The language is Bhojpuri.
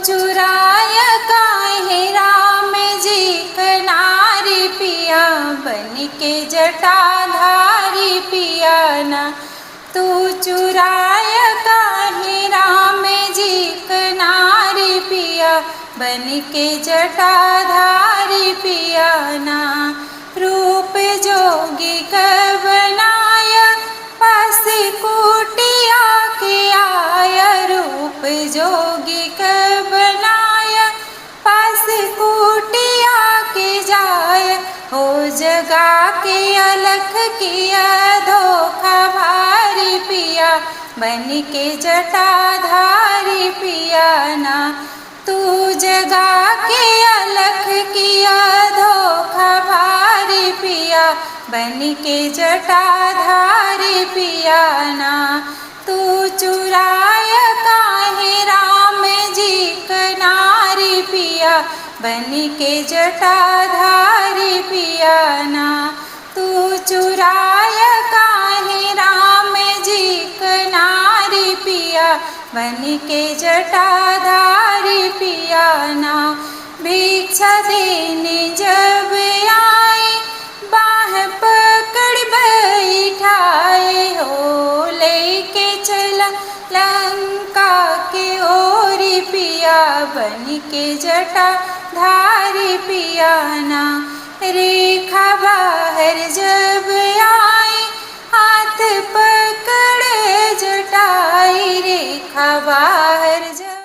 चुराय काहे राम जी कनारी पिया, बन के जटाधारी पिया ना। तू चुराय काहे राम जी कनारी पिया, बन के जटाधारी पिया ना। रूप जोगी कर बनाया, पास कुटिया के आया। रूप जोगी कर बनाया, पास कुटिया के जाय। हो जगा के अलख किया, धोखा भारी पिया, बन के जटाधारी पिया ना। तू जगा के अलख किया, धोखा भारी पिया, बन के जटाधारी पिया ना। तू चुराय काहे राम जी कनारी पिया, बन के जटाधारी पिया ना। तू चुराय काहे राम जी कनारी पिया, बन के जटाधारी पिया ना। भिक्षा देने जब आए, बाह पकड़ बैठाए हो। लेके चला लंका के ओरी पिया, बन के जटाधारी पिया ना। रेखा बाहर जब आई, हाथ पकड़ जटाई। रेखा बाहर जब